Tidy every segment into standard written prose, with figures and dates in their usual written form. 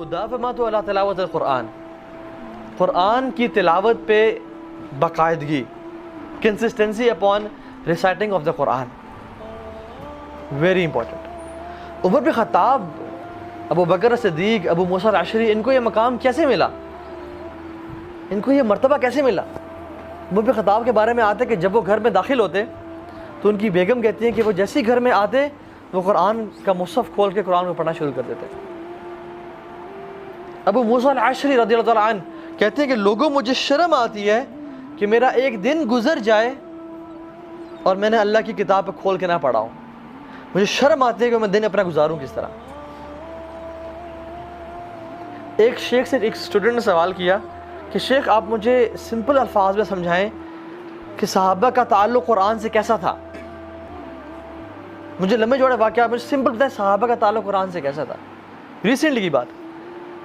المداومۃ علی تلاوت القرآن، قرآن کی تلاوت پہ باقاعدگی، consistency upon reciting of the Quran, very important. عمر بن خطاب، ابو بکر صدیق، ابو موسیٰ الاشعری، ان کو یہ مقام کیسے ملا؟ ان کو یہ مرتبہ کیسے ملا؟ عمر بن خطاب کے بارے میں آتے کہ جب وہ گھر میں داخل ہوتے تو ان کی بیگم کہتی ہیں کہ وہ جیسے ہی گھر میں آتے وہ قرآن کا مصحف کھول کے قرآن کو پڑھنا شروع کر دیتے۔ ابو موسیٰ الاشعری رضی اللہ تعالیٰ عنہ کہتے ہیں کہ لوگوں مجھے شرم آتی ہے کہ میرا ایک دن گزر جائے اور میں نے اللہ کی کتاب پہ کھول کے نہ پڑھا ہوں، مجھے شرم آتی ہے کہ میں دن اپنا گزاروں کس طرح۔ ایک شیخ سے ایک اسٹوڈنٹ نے سوال کیا کہ شیخ آپ مجھے سمپل الفاظ میں سمجھائیں کہ صحابہ کا تعلق قرآن سے کیسا تھا، مجھے لمبے جوڑے واقعہ مجھے سمپل بتائیں صحابہ کا تعلق قرآن سے کیسا تھا، ریسنٹلی کی بات۔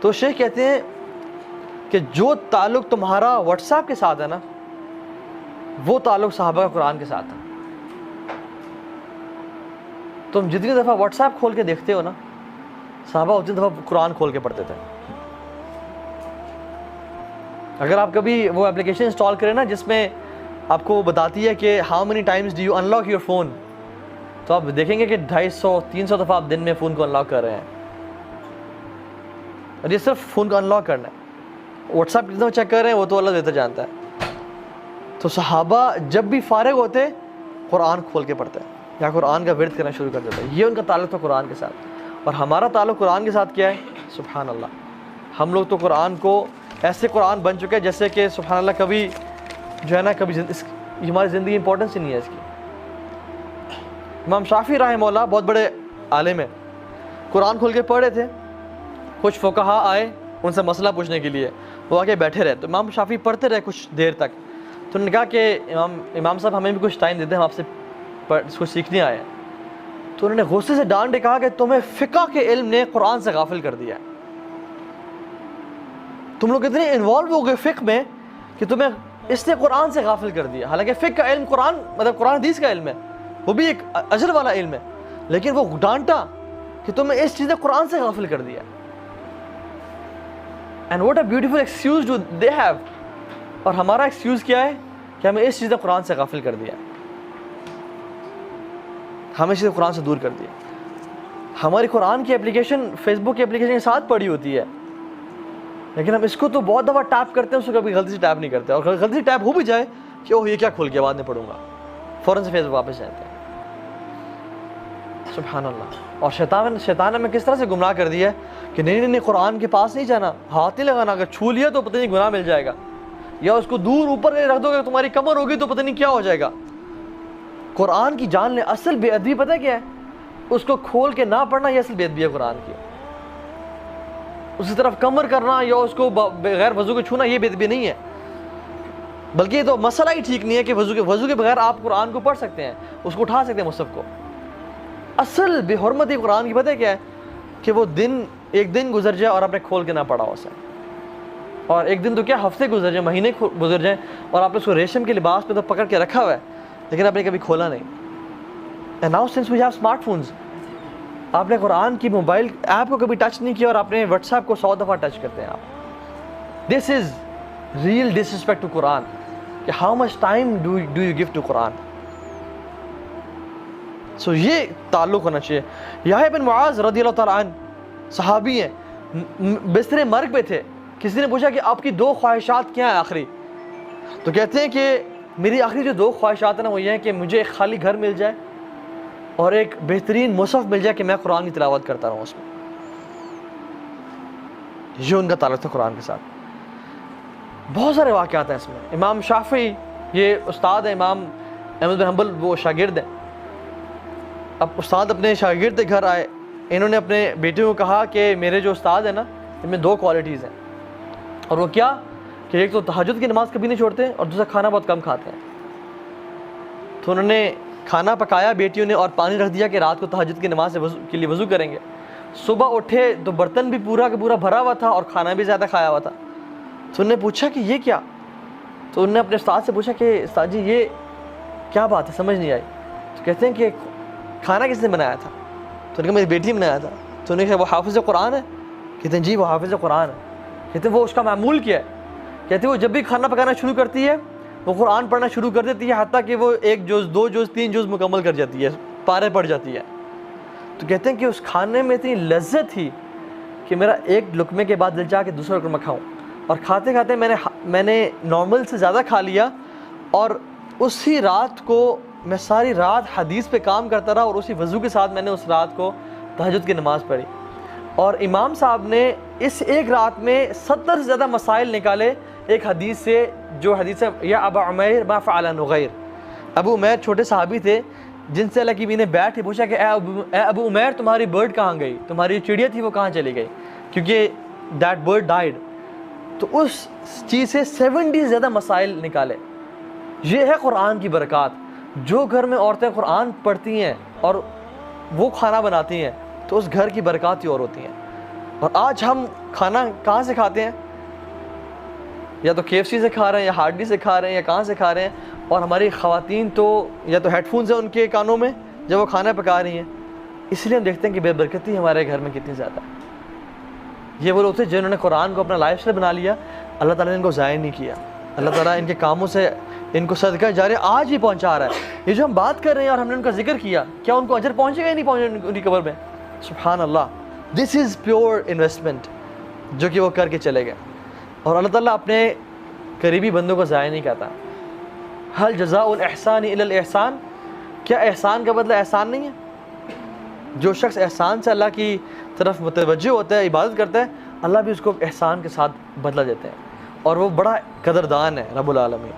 تو شیخ کہتے ہیں کہ جو تعلق تمہارا واٹس ایپ کے ساتھ ہے نا، وہ تعلق صحابہ کا قرآن کے ساتھ ہے۔ تم جتنی دفعہ واٹس ایپ کھول کے دیکھتے ہو نا، صحابہ اتنی دفعہ قرآن کھول کے پڑھتے تھے۔ اگر آپ کبھی وہ اپلیکیشن انسٹال کریں نا جس میں آپ کو وہ بتاتی ہے کہ how many Times do you unlock your phone, تو آپ دیکھیں گے کہ 250-300 دفعہ آپ دن میں فون کو انلاک کر رہے ہیں، اور یہ صرف فون کو انلاک کرنا ہے۔ واٹس ایپ کتنا چیک کر رہے ہیں وہ تو اللہ بہتر جانتا ہے۔ تو صحابہ جب بھی فارغ ہوتے قرآن کھول کے پڑھتے ہیں یا قرآن کا ورد کرنا شروع کر دیتے ہیں، یہ ان کا تعلق تھا قرآن کے ساتھ۔ اور ہمارا تعلق قرآن کے ساتھ کیا ہے؟ سبحان اللہ، ہم لوگ تو قرآن کو ایسے قرآن بن چکے جیسے کہ سبحان اللہ کبھی جو ہے نا کبھی ہماری زندگی امپورٹنس ہی نہیں ہے اس کی۔ امام شافعی رحمہ اللہ بہت بڑے عالم ہیں، قرآن کھول کے پڑھ رہے تھے، کچھ فقہا آئے ان سے مسئلہ پوچھنے کے لیے، وہ آگے بیٹھے رہے، تو امام شافعی پڑھتے رہے کچھ دیر تک۔ تو انہوں نے کہا کہ امام صاحب ہمیں بھی کچھ ٹائم دیتے ہیں، ہم آپ سے کچھ سیکھنے آئے ہیں۔ تو انہوں نے غصے سے ڈانٹ کے کہا کہ تمہیں فقہ کے علم نے قرآن سے غافل کر دیا ہے، تم لوگ اتنے انوالو ہو گئے فقہ میں کہ تمہیں اس نے قرآن سے غافل کر دیا۔ حالانکہ فقہ کا علم قرآن مطلب قرآن حدیث کا علم ہے، وہ بھی ایک اجر والا علم ہے، لیکن وہ ڈانٹا کہ تمہیں اس چیز نے قرآن سے غافل کر دیا۔ And what a beautiful excuse do they have. اور ہمارا ایکسکیوز کیا ہے کہ ہمیں اس چیز نے قرآن سے غافل کر دیا، ہمیں اس چیز قرآن سے دور کر دیا۔ ہماری قرآن کی اپلیکیشن فیس بک کی اپلیکیشن کے ساتھ پڑی ہوتی ہے، لیکن ہم اس کو تو بہت دفعہ ٹیپ کرتے ہیں، اس کو کبھی غلطی سے ٹیپ نہیں کرتے، اور غلطی سے ٹیپ ہو بھی جائے کہ اوہ یہ کیا کھول کے بعد میں پڑھوں گا، فوراً سے فیس بک واپس جاتے ہیں۔ سبحان اللہ۔ اور شیطان ہمیں کس طرح سے گمراہ کر دیا ہے کہ نہیں قرآن کے پاس نہیں جانا، ہاتھ نہیں لگانا، اگر چھو لیا تو پتہ نہیں گناہ مل جائے گا، یا اس کو دور اوپر رکھ دو گے تمہاری کمر ہوگی تو پتہ نہیں کیا ہو جائے گا۔ قرآن کی جان لے، اصل بے ادبی پتہ کیا ہے؟ اس کو کھول کے نہ پڑھنا، یہ اصل بے ادبی ہے قرآن کی۔ اسی طرف کمر کرنا یا اس کو بغیر وضو کے چھونا، یہ بے ادبی نہیں ہے، بلکہ یہ تو مسئلہ ہی ٹھیک نہیں ہے کہ وضو کے بغیر آپ قرآن کو پڑھ سکتے ہیں، اس کو اٹھا سکتے ہیں مصحف کو۔ اصل بے حرمتی قرآن کی پتہ کیا ہے؟ کہ وہ ایک دن گزر جائے اور آپ نے کھول کے نہ پڑھا اسے، اور ایک دن تو کیا ہفتے گزر جائیں، مہینے گزر جائیں، اور آپ نے اس کو ریشم کے لباس پہ تو پکڑ کے رکھا ہوا ہے لیکن آپ نے کبھی کھولا نہیں۔ And now since we have smart phones, آپ نے قرآن کی موبائل ایپ کو کبھی ٹچ نہیں کیا اور آپ نے واٹس ایپ کو 100 دفعہ ٹچ کرتے ہیں آپ۔ This is real disrespect to Quran, کہ how much time do you give to Quran. So یہ تعلق ہونا چاہیے۔ یحییٰ بن معاذ رضی اللہ تعالیٰ عنہ صحابی ہیں، بستر مرگ پہ تھے، کسی نے پوچھا کہ آپ کی 2 خواہشات کیا ہیں آخری؟ تو کہتے ہیں کہ میری آخری جو 2 خواہشات ہیں نا وہ یہ ہیں کہ مجھے ایک خالی گھر مل جائے اور ایک بہترین مصحف مل جائے کہ میں قرآن کی تلاوت کرتا رہوں اس میں۔ یہ ان کا تعلق تھا قرآن کے ساتھ۔ بہت سارے واقعات ہیں اس میں۔ امام شافعی یہ استاد ہیں، امام احمد بن حنبل وہ شاگرد ہیں۔ اب استاد اپنے شاگرد کے گھر آئے، انہوں نے اپنے بیٹے کو کہا کہ میرے جو استاد ہیں نا ان میں 2 کوالٹیز ہیں، اور وہ کیا کہ ایک تو تہجد کی نماز کبھی نہیں چھوڑتے اور دوسرا کھانا بہت کم کھاتے ہیں۔ تو انہوں نے کھانا پکایا بیٹیوں نے اور پانی رکھ دیا کہ رات کو تہجد کی نماز کے لیے وضو کریں گے۔ صبح اٹھے تو برتن بھی پورا کا پورا بھرا ہوا تھا اور کھانا بھی زیادہ کھایا ہوا تھا۔ تو انہوں نے پوچھا کہ یہ کیا؟ تو انہوں نے اپنے استاد سے پوچھا کہ استاد جی یہ کیا بات ہے، سمجھ نہیں آئی۔ تو کہتے ہیں کہ کھانا کس نے بنایا تھا؟ تو انہوں نے کہا میری بیٹی نے بنایا تھا۔ تو انہوں نے کہا وہ حافظ قرآن ہے؟ کہتے ہیں جی وہ حافظ قرآن ہے. کہتے ہیں وہ اس کا معمول کیا ہے؟ کہتے ہیں وہ جب بھی کھانا پکانا شروع کرتی ہے وہ قرآن پڑھنا شروع کر دیتی ہے حتیٰ کہ وہ 1 جز 2 جز 3 جز مکمل کر جاتی ہے, پارے پڑ جاتی ہے. تو کہتے ہیں کہ اس کھانے میں اتنی لذت تھی کہ میرا ایک لقمے کے بعد دل چاہا کہ دوسرا لقمہ کھاؤں, اور کھاتے کھاتے میں نے نارمل سے زیادہ کھا لیا. اور اسی رات کو میں ساری رات حدیث پہ کام کرتا رہا, اور اسی وضو کے ساتھ میں نے اس رات کو تہجد کی نماز پڑھی. اور امام صاحب نے اس ایک رات میں 70 سے زیادہ مسائل نکالے ایک حدیث سے, جو حدیث ہے یا ابا عمیر ما فعل نغیر. ابو عمیر چھوٹے صحابی تھے جن سے اللہ کی بھی نے بیٹھ کے پوچھا کہ اے ابو عمیر تمہاری برڈ کہاں گئی, تمہاری چڑیا تھی وہ کہاں چلی گئی, کیونکہ دیٹ برڈ ڈائیڈ. تو اس چیز سے 70 سے زیادہ مسائل نکالے. یہ ہے قرآن کی برکات. جو گھر میں عورتیں قرآن پڑھتی ہیں اور وہ کھانا بناتی ہیں تو اس گھر کی برکات ہی اور ہوتی ہیں. اور آج ہم کھانا کہاں سے کھاتے ہیں؟ یا تو KFC سے کھا رہے ہیں, یا ہارڈی سے کھا رہے ہیں, یا کہاں سے کھا رہے ہیں. اور ہماری خواتین تو یا تو ہیڈ فونز ہیں ان کے کانوں میں جب وہ کھانا پکا رہی ہیں. اس لیے ہم دیکھتے ہیں کہ بے برکتی ہمارے گھر میں کتنی زیادہ ہے. یہ وہ لوگ تھے جنہوں نے قرآن کو اپنا لائف اسٹائل بنا لیا, اللہ تعالیٰ نے ان کو ضائع نہیں کیا. اللہ تعالیٰ ان کے کاموں سے ان کو صدقہ جاریہ آج ہی پہنچا رہا ہے. یہ جو ہم بات کر رہے ہیں اور ہم نے ان کا ذکر کیا, کیا ان کو اجر پہنچے گا یا نہیں پہنچے ان کی قبر میں؟ سبحان اللہ, دس از پیور انویسٹمنٹ جو کہ وہ کر کے چلے گئے. اور اللہ تعالیٰ اپنے قریبی بندوں کو ضائع نہیں کرتا. حل جزاء الاحسان الا الاحسان, کیا احسان کا بدلہ احسان نہیں ہے؟ جو شخص احسان سے اللہ کی طرف متوجہ ہوتا ہے, عبادت کرتا ہے, اللہ بھی اس کو احسان کے ساتھ بدلہ دیتے ہیں, اور وہ بڑا قدردان ہے رب العالمین.